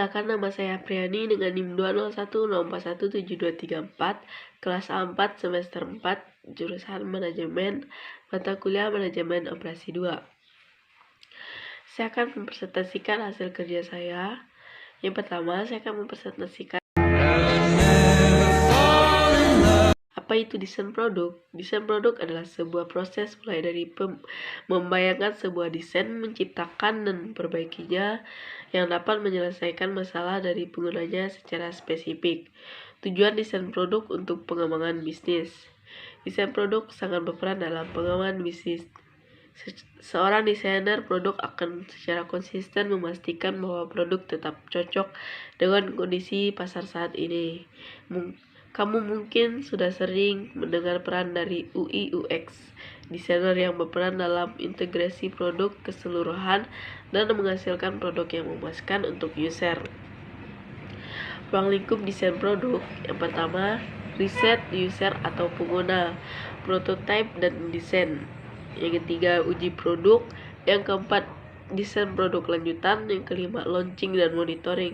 Perkenalkan, nama saya Apriani dengan NIM 201041723 kelas A4 semester 4, jurusan manajemen, mata kuliah manajemen operasi 2. Saya akan mempresentasikan hasil kerja saya. Yang pertama, saya akan mempresentasikan apa itu desain produk. Desain produk adalah sebuah proses mulai dari membayangkan sebuah desain, menciptakan dan memperbaikinya yang dapat menyelesaikan masalah dari penggunanya secara spesifik. Tujuan desain produk untuk pengembangan bisnis. Desain produk sangat berperan dalam pengembangan bisnis. Seorang desainer produk akan secara konsisten memastikan bahwa produk tetap cocok dengan kondisi pasar saat ini. Kamu mungkin sudah sering mendengar peran dari UI UX, desainer yang berperan dalam integrasi produk keseluruhan dan menghasilkan produk yang memuaskan untuk user. Ruang lingkup desain produk. Yang pertama, riset user atau pengguna, prototype dan desain. Yang ketiga, uji produk. Yang keempat, desain produk lanjutan. Yang kelima, launching dan monitoring.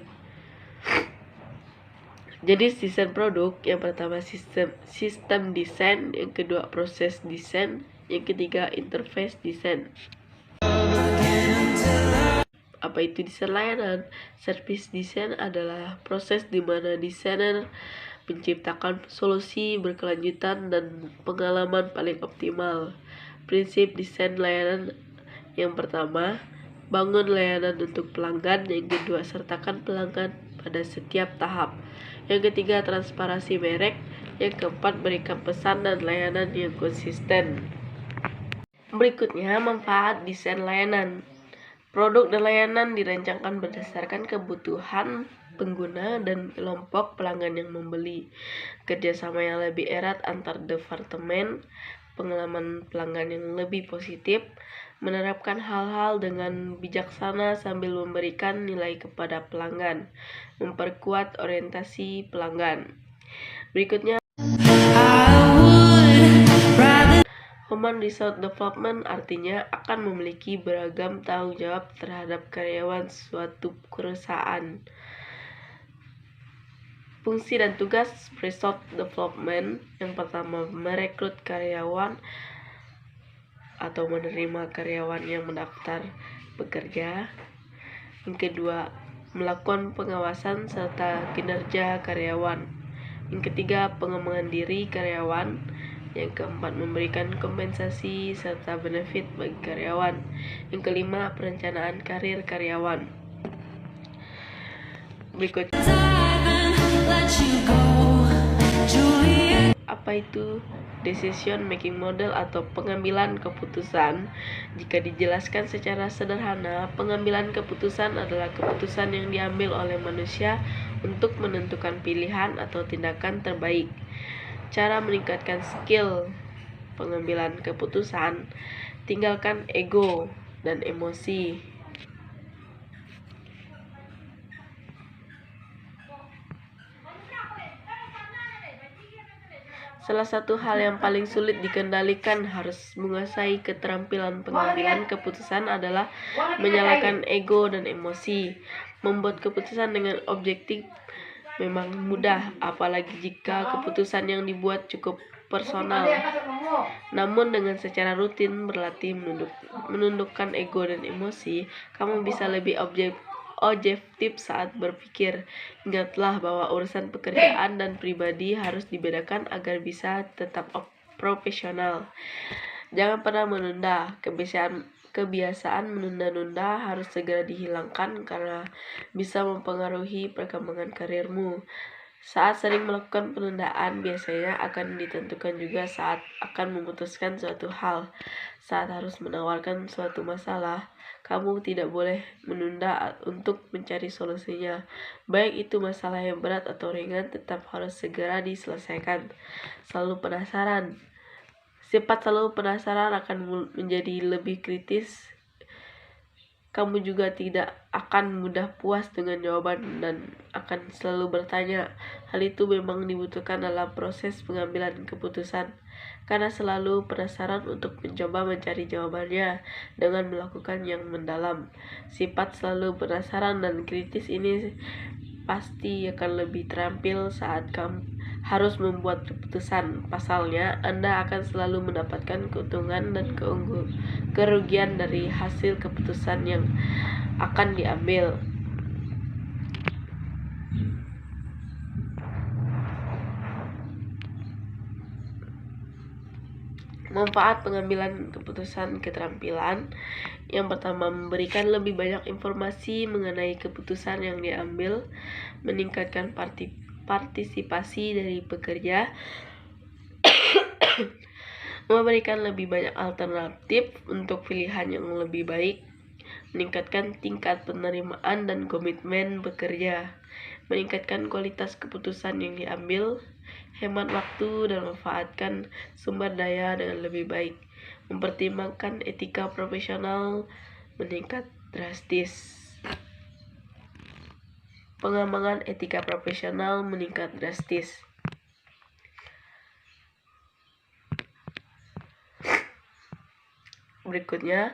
Jenis desain produk. Yang pertama, sistem desain. Yang kedua, proses desain. Yang ketiga, interface desain. Apa itu desain layanan? Service desain adalah proses di mana desainer menciptakan solusi berkelanjutan dan pengalaman paling optimal. Prinsip desain layanan. Yang pertama, bangun layanan untuk pelanggan. Yang kedua, sertakan pelanggan pada setiap tahap. Yang ketiga, transparansi merek. Yang keempat, berikan pesan dan layanan yang konsisten. Berikutnya, manfaat desain layanan. Produk dan layanan dirancangkan berdasarkan kebutuhan pengguna dan kelompok pelanggan yang membeli. Kerjasama yang lebih erat antar departemen, pengalaman pelanggan yang lebih positif, menerapkan hal-hal dengan bijaksana sambil memberikan nilai kepada pelanggan, memperkuat orientasi pelanggan. Berikutnya, Human Resource Development artinya akan memiliki beragam tanggung jawab terhadap karyawan suatu perusahaan. Fungsi dan tugas Resource Development. Yang pertama, merekrut karyawan atau menerima karyawan yang mendaftar bekerja. Yang kedua, melakukan pengawasan serta kinerja karyawan. Yang ketiga, pengembangan diri karyawan. Yang keempat, memberikan kompensasi serta benefit bagi karyawan. Yang kelima, perencanaan karir karyawan. Berikutnya, apa itu decision making model atau pengambilan keputusan? Jika dijelaskan secara sederhana, pengambilan keputusan adalah keputusan yang diambil oleh manusia untuk menentukan pilihan atau tindakan terbaik. Cara meningkatkan skill pengambilan keputusan. Tinggalkan ego dan emosi. Salah satu hal yang paling sulit dikendalikan harus menguasai keterampilan pengambilan keputusan adalah menyalakan ego dan emosi. Membuat keputusan dengan objektif memang mudah, apalagi jika keputusan yang dibuat cukup personal. Namun dengan secara rutin berlatih menundukkan ego dan emosi, kamu bisa lebih objektif saat berpikir. Ingatlah bahwa urusan pekerjaan dan pribadi harus dibedakan agar bisa tetap profesional. Jangan pernah menunda. Kebiasaan menunda-nunda harus segera dihilangkan karena bisa mempengaruhi perkembangan karirmu. Saat sering melakukan penundaan, biasanya akan ditentukan juga saat akan memutuskan suatu hal. Saat harus menawarkan suatu masalah, kamu tidak boleh menunda untuk mencari solusinya. Baik itu masalah yang berat atau ringan, tetap harus segera diselesaikan. Selalu penasaran. Sifat selalu penasaran akan menjadi lebih kritis Kamu juga tidak akan mudah puas dengan jawaban dan akan selalu bertanya. Hal itu memang dibutuhkan dalam proses pengambilan keputusan, karena selalu penasaran untuk mencoba mencari jawabannya dengan melakukan yang mendalam. Sifat selalu penasaran dan kritis ini pasti akan lebih terampil saat kamu harus membuat keputusan. Pasalnya, Anda akan selalu mendapatkan keuntungan dan kerugian dari hasil keputusan yang akan diambil. Manfaat pengambilan keputusan keterampilan. Yang pertama, memberikan lebih banyak informasi mengenai keputusan yang diambil, meningkatkan partisipasi dari pekerja, memberikan lebih banyak alternatif untuk pilihan yang lebih baik, meningkatkan tingkat penerimaan dan komitmen bekerja, meningkatkan kualitas keputusan yang diambil, hemat waktu dan memanfaatkan sumber daya dengan lebih baik, mempertimbangkan etika profesional meningkat drastis. Pengembangan etika profesional meningkat drastis. Berikutnya,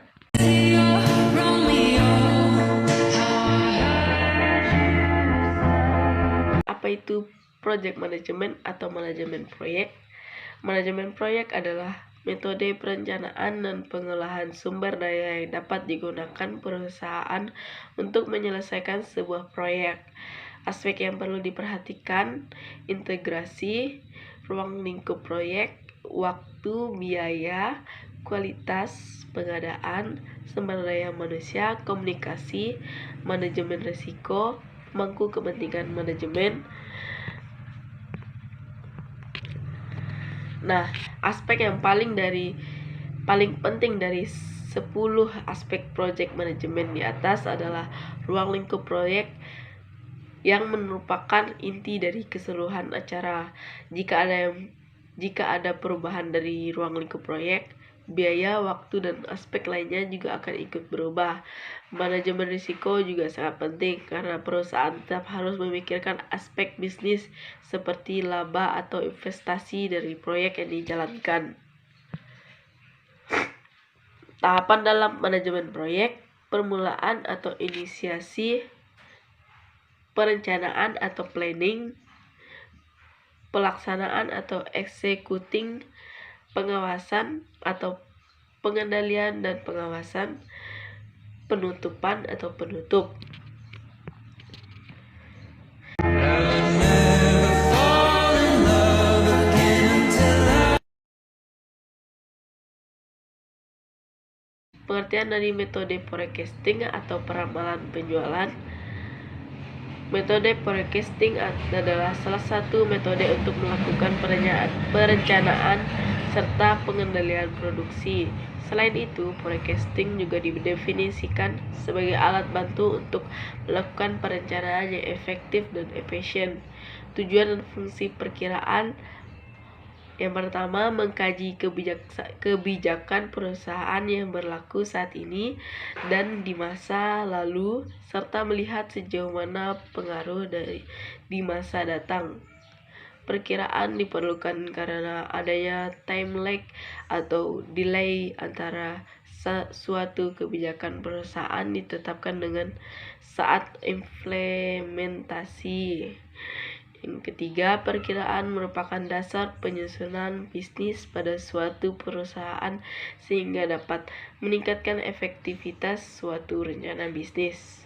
apa itu project management atau manajemen proyek? Manajemen proyek adalah metode perencanaan dan pengolahan sumber daya yang dapat digunakan perusahaan untuk menyelesaikan sebuah proyek. Aspek yang perlu diperhatikan: integrasi, ruang lingkup proyek, waktu, biaya, kualitas pengadaan, sumber daya manusia, komunikasi, manajemen risiko, pemangku kepentingan manajemen. Nah, aspek yang paling penting dari 10 aspek project management di atas adalah ruang lingkup proyek, yang merupakan inti dari keseluruhan acara. Jika ada perubahan dari ruang lingkup proyek, biaya, waktu, dan aspek lainnya juga akan ikut berubah. Manajemen risiko juga sangat penting karena perusahaan tetap harus memikirkan aspek bisnis seperti laba atau investasi dari proyek yang dijalankan. Tahapan dalam manajemen proyek: permulaan atau inisiasi, perencanaan atau planning, pelaksanaan atau executing, pengawasan atau pengendalian dan pengawasan, penutupan atau penutup. Pengertian dari metode forecasting atau peramalan penjualan. Metode forecasting adalah salah satu metode untuk melakukan perencanaan serta pengendalian produksi. Selain itu, forecasting juga didefinisikan sebagai alat bantu untuk melakukan perencanaan yang efektif dan efisien. Tujuan dan fungsi perkiraan: yang pertama, mengkaji kebijakan perusahaan yang berlaku saat ini dan di masa lalu, serta melihat sejauh mana pengaruh di masa datang. Perkiraan diperlukan karena adanya time lag atau delay antara suatu kebijakan perusahaan ditetapkan dengan saat implementasi. Yang ketiga, perkiraan merupakan dasar penyusunan bisnis pada suatu perusahaan sehingga dapat meningkatkan efektivitas suatu rencana bisnis.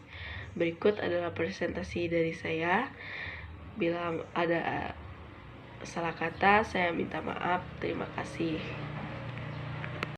Berikut adalah presentasi dari saya. Bila ada salah kata, saya minta maaf. Terima kasih.